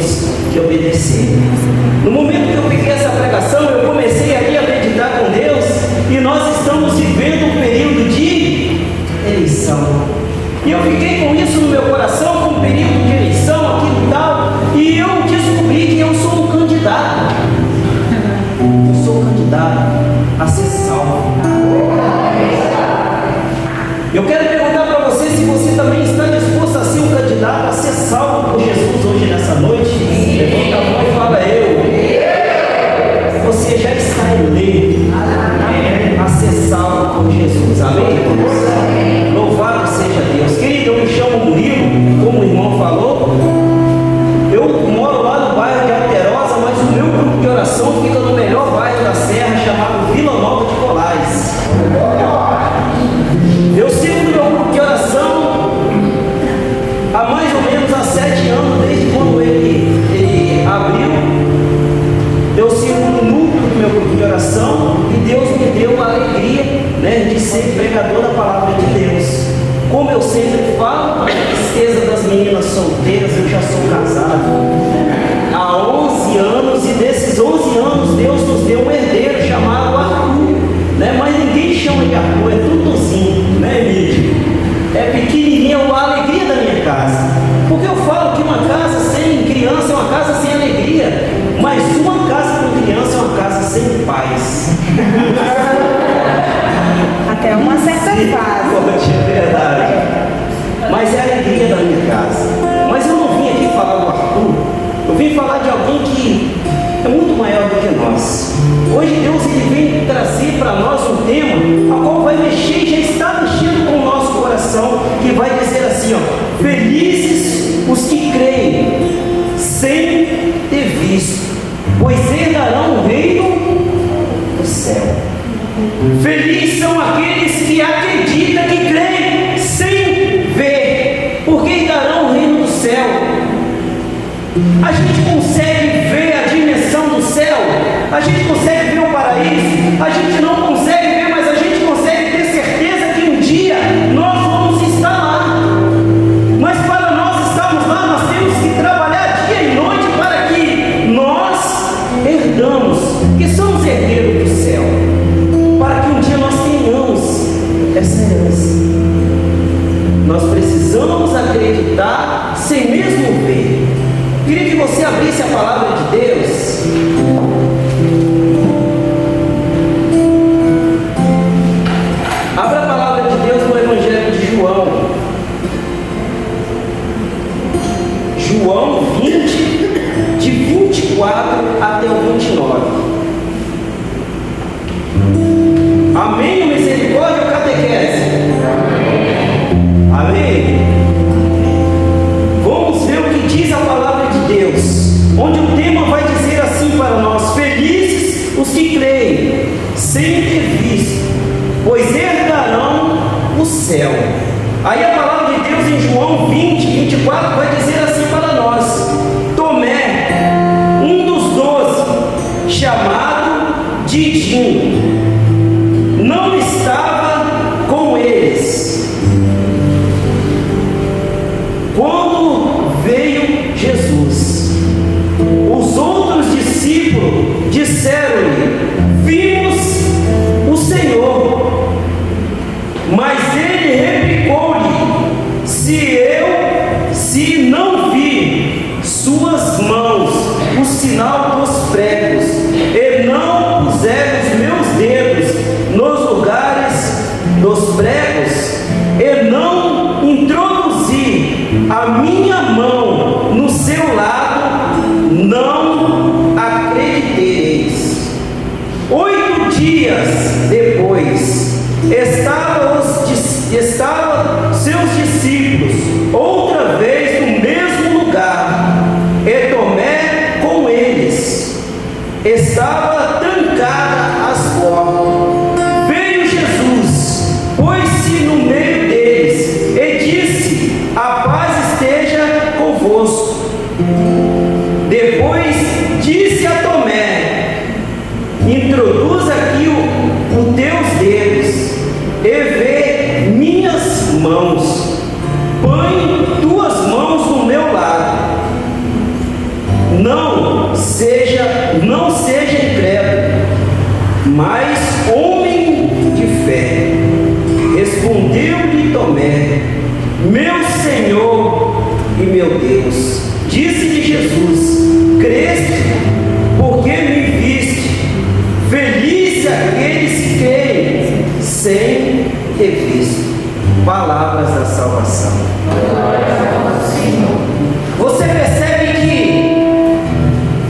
temos que obedecer. No momento que eu peguei essa pregação, eu comecei ali a meditar com Deus, e nós estamos vivendo um período de eleição. E eu fiquei com isso no meu coração, com um período de eleição, aquilo e tal, e eu descobri que eu sou um candidato. Eu sou candidato a ser salvo. Eu quero perguntar para você se você também está disposto a ser um candidato a ser salvo por Jesus hoje nessa noite. Levanta a mão e fala: eu. Você já está eleito a ser salvo por Jesus. Amém? Louvado seja Deus. Querido, eu me chamo Murilo, como o irmão falou. Eu moro lá no bairro de Alterosa, mas o meu grupo de oração fica no melhor bairro da Serra, chamado Vila Nova de Colares. Eu sigo no meu grupo de oração há mais ou menos 7 anos, desde quando ele abriu. Eu sigo no núcleo do meu grupo de oração, e Deus me deu a alegria, né, de ser pregador da palavra de Deus. Como eu sempre falo, a tristeza das meninas solteiras, eu já sou casado há 11 anos, e desses 11 anos Deus nos deu um herdeiro chamado Arthur, né? Mas ninguém chama de Arthur, é Tutuzinho, né, Emílio? É pequenininho, é a alegria da minha casa. Porque eu falo que uma casa sem criança é uma casa sem alegria, mas uma casa com criança é uma casa sem paz. Até uma certa fase. É verdade. Mas é a alegria da minha casa. Mas eu não vim aqui falar do Arthur, eu vim falar de alguém que é muito maior do que nós. Hoje Deus ele vem trazer para nós um tema a qual vai mexer e já está mexendo com o nosso coração, que vai dizer assim, ó: felizes os que creem sem ter visto, pois herdarão o reino do céu. Felizes são aqueles que acreditam, que creem sem ver, porque herdarão o reino do céu. A gente consegue ver a dimensão do céu, a gente consegue ver o paraíso, a gente não consegue ver, mas a gente consegue ter certeza que um dia nós vamos estar lá. Mas para nós estarmos lá, nós temos que trabalhar dia e noite para que nós herdamos, que somos herdeiros do céu, para que um dia nós tenhamos essa herança. Nós precisamos acreditar sem mesmo ver. Queria que você abrisse a palavra de Deus. Abra a palavra de Deus no Evangelho de João. João 20, de 24 até o 29. Amém? Misericórdia ou catequese? Amém? Vamos ver o que diz a palavra de Deus, onde o tema vai dizer assim para nós: felizes os que creem sem ter visto, pois herdarão o céu. Aí a palavra de Deus em João 20, 24 vai dizer assim para nós: Tomé, um dos 12, chamado Didimo, não estava com eles quando veio Jesus. Os outros discípulos disseram-lhe: vimos o Senhor. Mas ele replicou-lhe: se não vi suas mãos, o sinal dos pregos, e não puser os meus dedos nos lugares dos pregos, e não introduzir a minha mão no seu lado, não acreditereis. 8 dias depois, estavam seus discípulos outra vez no mesmo lugar, e Tomé com eles. Estava trancada as portas. Veio Jesus, pôs-se no meio deles e disse: a paz esteja convosco. Depois disse a Tomé: introduz aqui os teus dedos e meu Deus, disse-lhe Jesus: creste, porque me viste? Felizes aqueles que creem sem ter visto. Palavras da salvação. Você percebe que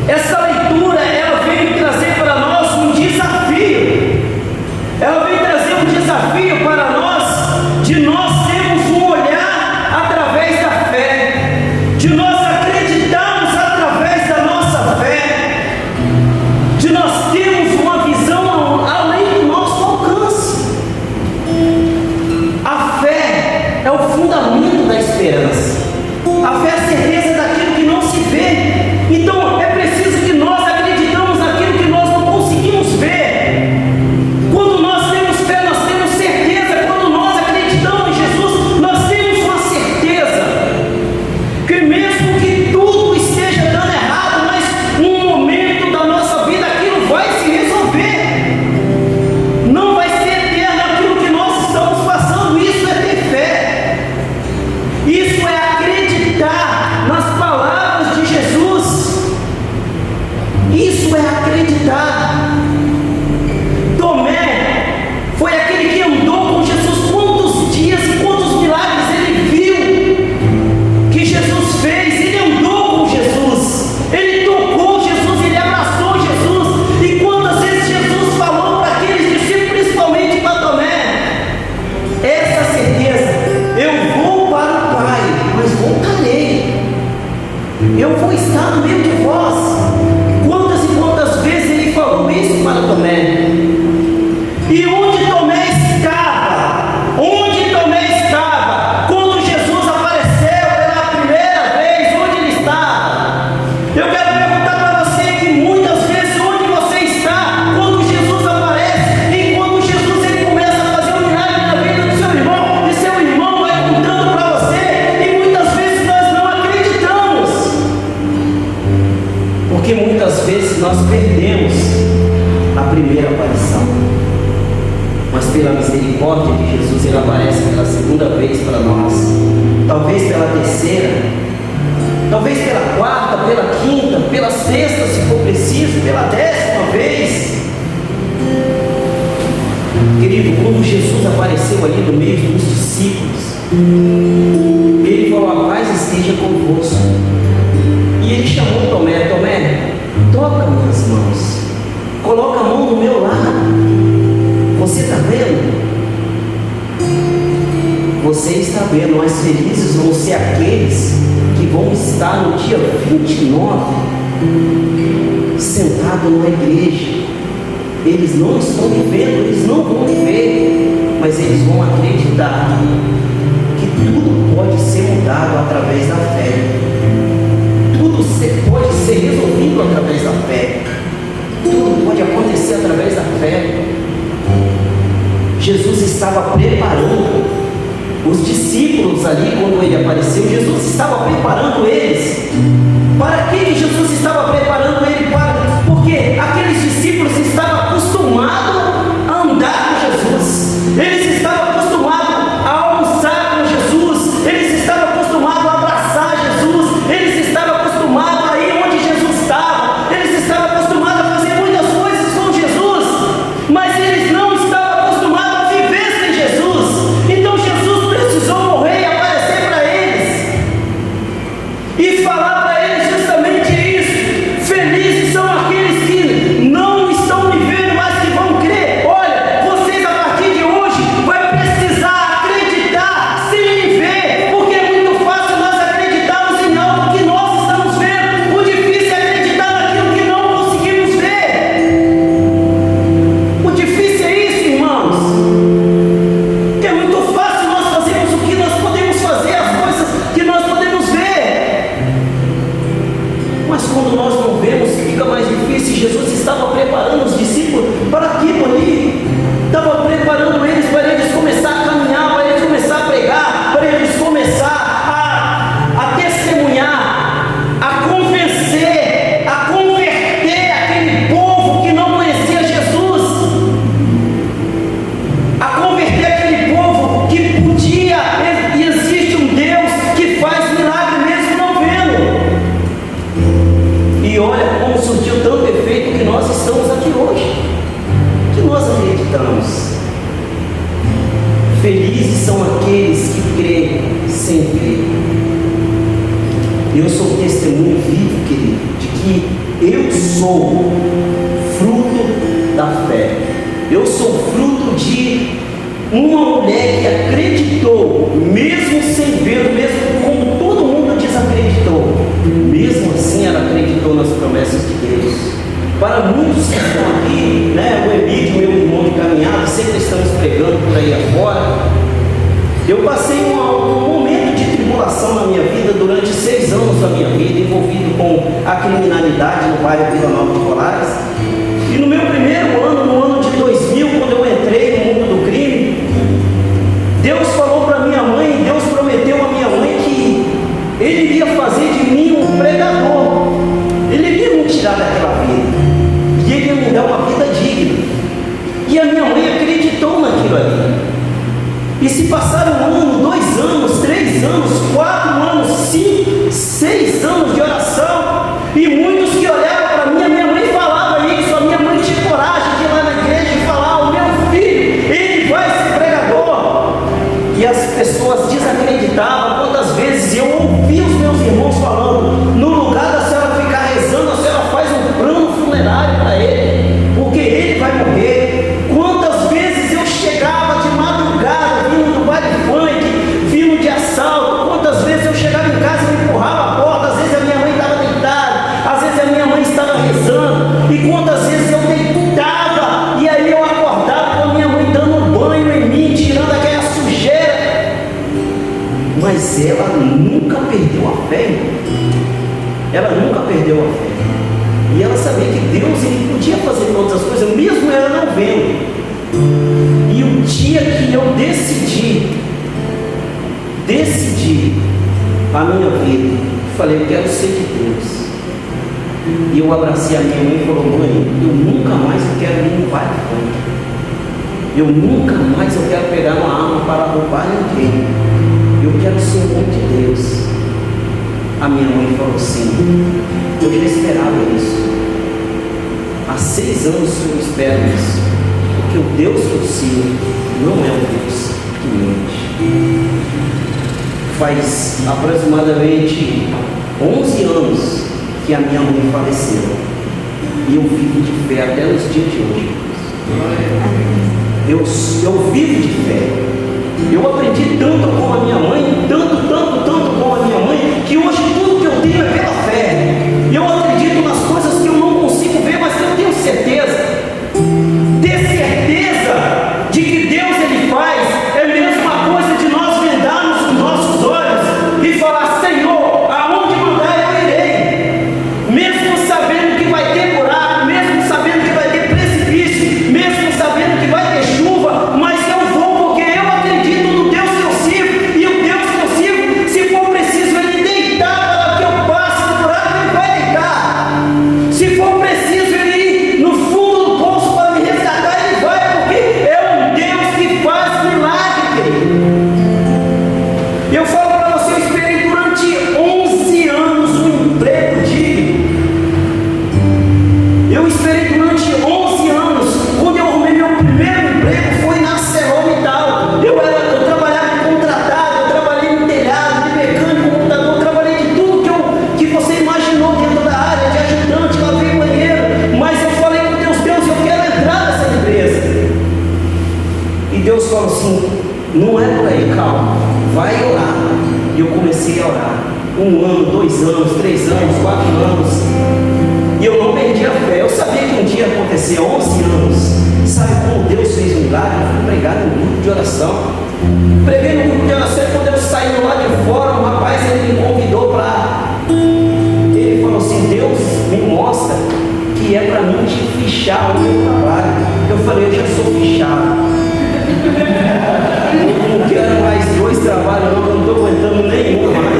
essa leitura, ela vem trazer para nós um desafio. Ela vem trazer um desafio para nós, de nós termos um olhar através da fé, de nós acreditarmos através da nossa fé, de nós termos uma visão além do nosso alcance. A fé é o fundamento da esperança. A fé é a certeza daquilo que não se vê. Então é preciso que nós acreditamos naquilo que nós não conseguimos ver. Quando nós temos fé, nós temos certeza. Quando nós acreditamos em Jesus, nós temos uma certeza que mesmo que tudo esteja dando errado, mas num momento da nossa vida aquilo vai se resolver. Não vai ser eterno aquilo que nós estamos passando. Isso é ter fé. Isso é acreditar nas palavras de Jesus. Isso é acreditar. Tomé foi aquele que andou com Jesus. Quantos dias e quantos milagres ele viu que Jesus fez? Ele andou com Jesus, ele tocou Jesus, ele abraçou Jesus. E quantas vezes Jesus falou para aqueles discípulos, principalmente para Tomé, essa certeza: eu vou para o Pai, mas voltarei, eu vou estar no meio de vós. Quantas e quantas vezes ele falou isso para Tomé? E onde Tomé estava? Onde Tomé estava? Quando Jesus apareceu pela primeira vez, onde ele estava? Eu quero perguntar para você que muitas vezes onde você está quando Jesus aparece, e quando Jesus ele começa a fazer um milagre na vida do seu irmão, e seu irmão vai contando para você, e muitas vezes nós não acreditamos, porque muitas vezes nós perdemos a primeira aparição. Mas pela misericórdia de Jesus, ele aparece pela segunda vez para nós, talvez pela terceira, talvez pela quarta, pela quinta, pela sexta, se for preciso, pela 10ª vez. Querido, quando Jesus apareceu ali no meio dos discípulos, ele falou: a paz esteja convosco. E ele chamou Tomé: Tomé, toca minhas mãos, coloca a mão do meu lado. Você está vendo? Você está vendo, mas felizes vão ser aqueles que vão estar no dia 29 sentados numa igreja. Eles não estão me vendo, eles não vão me ver, mas eles vão acreditar que tudo pode ser mudado através da fé. Tudo pode ser resolvido através da fé. Tudo pode acontecer através da fé. Jesus estava preparando os discípulos ali quando ele apareceu. Jesus estava preparando eles. Para que Jesus estava preparando eles? Porque aqueles discípulos estavam acostumados a andar com Jesus. Eles estavam acostumados a almoçar com Jesus. Eles estavam acostumados a abraçar Jesus. Eles estavam acostumados a ir onde Jesus estava. Eles estavam acostumados a fazer muitas coisas com Jesus. Mas eles não estavam acostumados a viver sem Jesus. Então Jesus precisou morrer e aparecer para eles e falar para eles justamente isso: felizes são aqueles que não estão me vendo, mas que vão crer. Olha, vocês a partir de hoje vai precisar acreditar sem me ver, porque é muito fácil nós acreditarmos em algo que nós estamos vendo. O difícil é acreditar naquilo que não conseguimos ver. O difícil é isso, irmãos, que é muito fácil nós fazermos o que nós podemos fazer, as coisas que nós podemos ver, mas quando nós não vemos, fica mais difícil. Jesus estava preparando os discípulos para aquilo ali, estava preparando eles para eles começar a caminhar, para eles começar a pregar, para eles começar a testemunhar, a convencer, a converter aquele povo que não conhecia Jesus, a converter aquele povo que podia, e existe um Deus que faz milagre mesmo não eu sou testemunho vivo, querido, de que eu sou fruto da fé. Eu sou fruto de uma mulher que acreditou, mesmo sem ver, mesmo como todo mundo desacreditou, mesmo assim ela acreditou nas promessas de Deus. Para muitos que estão aqui, né, o Emílio, meu irmão de caminhada, sempre estamos pregando por aí afora. Eu passei um momento de tribulação na minha vida durante 6 anos da minha vida, envolvido com a criminalidade no bairro Vila Nova de Colares. E no meu primeiro ano, no ano de 2000, quando eu entrei no mundo do crime, Deus falou para minha mãe, Deus prometeu a minha mãe que Ele iria fazer de mim um pregador. Ele iria me tirar daquela vida e Ele ia me dar uma vida digna. E a minha mãe acreditou naquilo ali. E se passaram 1 ano, 2 anos, 3 anos, 4 anos, 5, 6 anos de oração, e muitos que olhavam para mim, a minha mãe falava isso, a minha mãe tinha coragem de ir lá na igreja e falar: o meu filho, ele vai ser pregador. E as pessoas desacreditavam. Quantas vezes eu ouvi os meus irmãos falando: no lugar da senhora ficar rezando, a senhora faz um plano funerário para ele, porque ele vai morrer. Quantas vezes eu chegava de madrugada, vindo do baile funk, vindo de assalto. Quantas vezes eu chegava em casa e me empurrava a porta, às vezes a minha mãe estava deitada, às vezes a minha mãe estava rezando, e quantas vezes eu deitava, e aí eu acordava com a minha mãe dando banho em mim, tirando aquela sujeira. Mas ela nunca perdeu a fé, ela nunca perdeu a fé, e ela sabia que Deus, Ele podia fazer todas as coisas, mesmo ela não vendo. E o dia que eu decidi a minha vida, falei: eu quero ser de Deus. E eu abracei a minha mãe e falei: mãe, eu nunca mais quero ir no baile funk. Eu nunca mais quero pegar uma arma para roubar ninguém. Eu quero ser um homem de Deus. A minha mãe falou assim: eu já esperava isso. Há 6 anos eu espero isso. Porque o Deus que eu sirvo não é um Deus que mente. Faz aproximadamente 11 anos que a minha mãe faleceu. E eu vivo de fé até nos dias de hoje. Eu vivo de fé. Eu aprendi tanto com a minha mãe, tanto com a minha mãe, que hoje tudo que eu tenho é pela fé. Eu acredito nas coisas que eu não consigo ver, mas que eu tenho certeza. Ter certeza de que Deus Ele faz é a mesma coisa de nós vendarmos os nossos olhos e falar: Senhor, aonde mandar eu irei. Mesmo sabendo que vai ter buraco, mesmo sabendo que vai ter precipício, mesmo sabendo que vai ter chuva, mas eu vou, porque eu acredito no Deus que eu sirvo. E o Deus que eu sirvo, se for preciso Ele deitar para que eu passe no buraco, Ele vai deitar. Se for preciso Ele ir no fundo do poço para me resgatar, Ele vai, porque é um Deus que faz milagre, querido. Eu falo para você, eu esperei durante 11 anos um emprego digno. Eu esperei durante 11 anos. Quando eu arrumei meu primeiro emprego, foi na ArcelorMittal. Eu trabalhava contratado, eu trabalhei no telhado, de mecânico, computador, eu trabalhei de tudo que você imaginou dentro da área, de ajudante, lavei banheiro. Mas eu falei com Deus: Deus, eu quero entrar nessa empresa. E Deus falou assim: não é por aí, calma, vai orar. E eu comecei a orar. 1 ano, 2 anos, 3 anos, 4 anos. E eu não perdi a fé. Eu sabia que um dia ia acontecer, há 11 anos. Sabe como Deus fez um milagre? Eu fui pregar no grupo de oração. Preguei no grupo de oração, e quando eu saí lá de fora, um rapaz, ele me convidou para... Ele falou assim: Deus me mostra que é para mim te fichar o meu trabalho. Eu falei: eu já sou fichado. Eu não quero mais 2 trabalhos, eu não estou aguentando nenhum mais.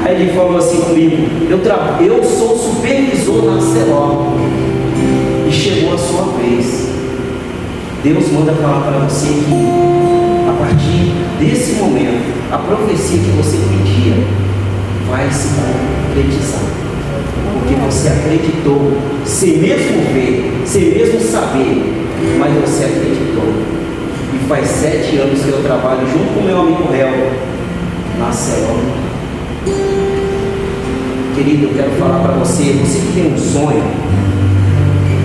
Aí ele falou assim comigo: eu sou supervisor na Arcelor. E chegou a sua vez. Deus manda falar para você que a partir desse momento, a profecia que você pedia vai se concretizar. Porque você acreditou, sem mesmo ver, sem mesmo saber, mas você acreditou. E faz 7 anos que eu trabalho junto com meu amigo Hel na Arcelor. querido, eu quero falar para você que tem um sonho.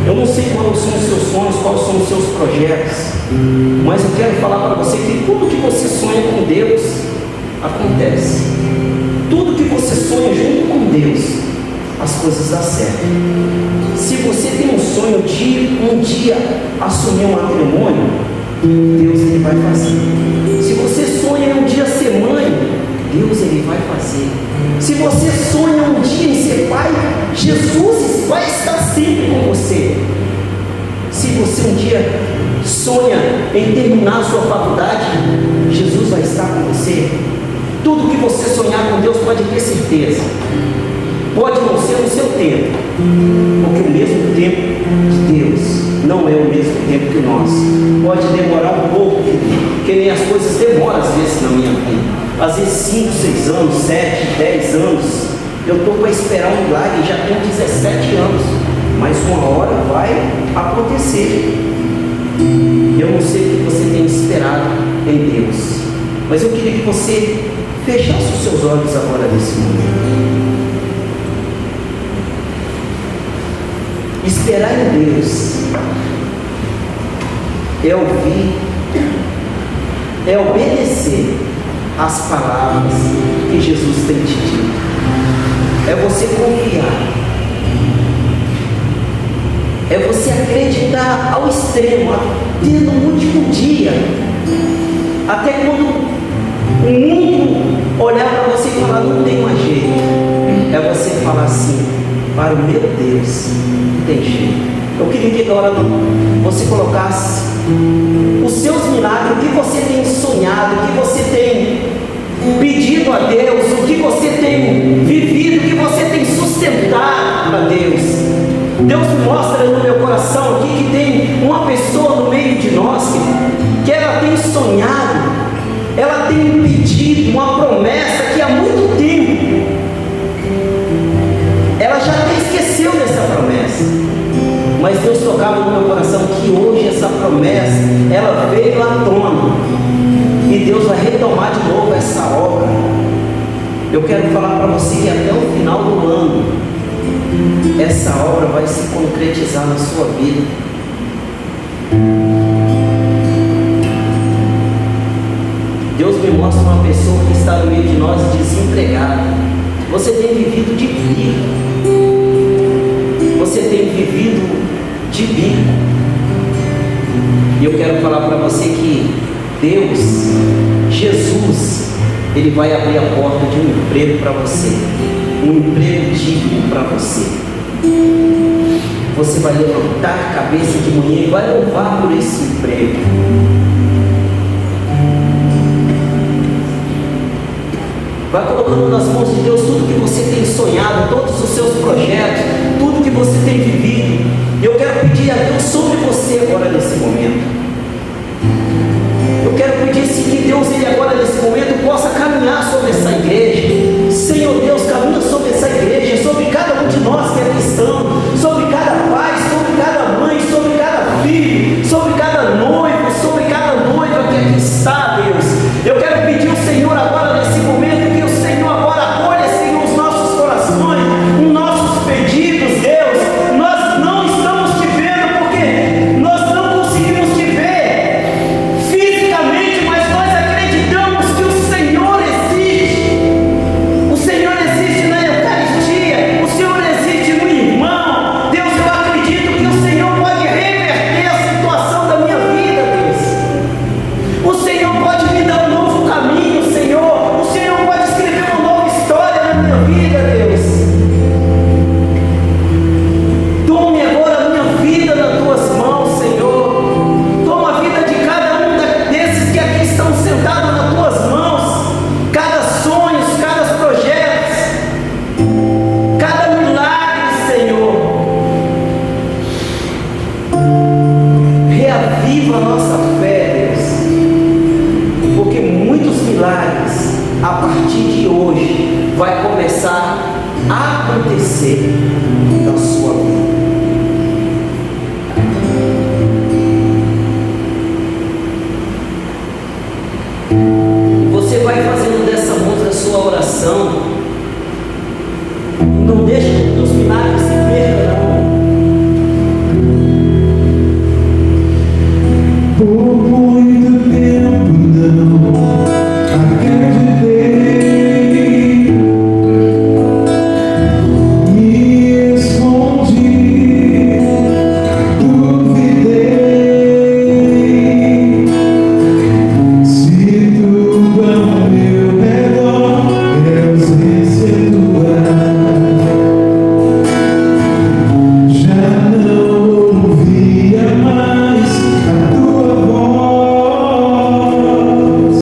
Eu não sei quais são os seus sonhos, quais são os seus projetos, mas eu quero falar para você que tudo que você sonha com Deus, acontece. Tudo que você sonha junto com Deus, as coisas dão certo. Se você tem um sonho de um dia assumir um matrimônio, Deus ele vai fazer. Se você sonha um dia ser mãe, Deus ele vai fazer. Se você sonha um dia em ser pai, Jesus vai estar sempre com você. Se você um dia sonha em terminar a sua faculdade, Jesus vai estar com você. Tudo que você sonhar com Deus, pode ter certeza. Pode não ser no seu tempo, porque o mesmo tempo de Deus não é o mesmo tempo que nós. Pode demorar um pouco, que nem as coisas demoram às vezes na minha vida. Às vezes 5, 6 anos, 7, 10 anos. Eu estou para esperar um milagre e já tenho 17 anos. Mas uma hora vai acontecer. Eu não sei o que você tem esperado em Deus, mas eu queria que você fechasse os seus olhos agora nesse momento. Esperar em Deus é ouvir, é obedecer as palavras que Jesus tem te dito, é você confiar, é você acreditar ao extremo, até no último dia, até quando o mundo olhar para você e falar, não tem mais jeito, é você falar assim, para o meu Deus, não tem jeito. Eu queria que agora você colocasse os seus milagres, o que você tem sonhado, o que você tem pedido a Deus, o que você tem vivido, o que você tem sustentado para Deus. Deus mostra no meu coração aqui que tem uma pessoa no meio de nós que ela tem sonhado, ela tem pedido uma promessa que há muito tempo ela já até esqueceu dessa promessa, mas Deus tocava no meu coração que hoje essa promessa ela veio à tona e Deus vai retomar de novo essa obra. Eu quero falar para você que até o final do ano essa obra vai se concretizar na sua vida. Deus me mostra uma pessoa que está no meio de nós desempregada. Você tem vivido de bico, você tem vivido de bico, e eu quero falar para você que Deus, Jesus, Ele vai abrir a porta de um emprego para você, um emprego digno para você. Você vai levantar a cabeça de manhã e vai louvar por esse emprego. Vai colocando nas mãos de Deus tudo que você tem sonhado, todos os seus projetos, tudo que você tem vivido. Eu quero pedir a Deus sobre você agora nesse momento. Eu quero pedir que Deus, Ele agora nesse momento, possa caminhar sobre essa igreja. Senhor Deus, caminha sobre essa igreja, sobre cada um de nós que aqui estão, sobre cada pai, sobre cada mãe, sobre cada filho, sobre cada noivo, sobre cada noiva que aqui está, Deus. Eu quero pedir ao Senhor agora nesse momento, a partir de hoje vai começar a acontecer.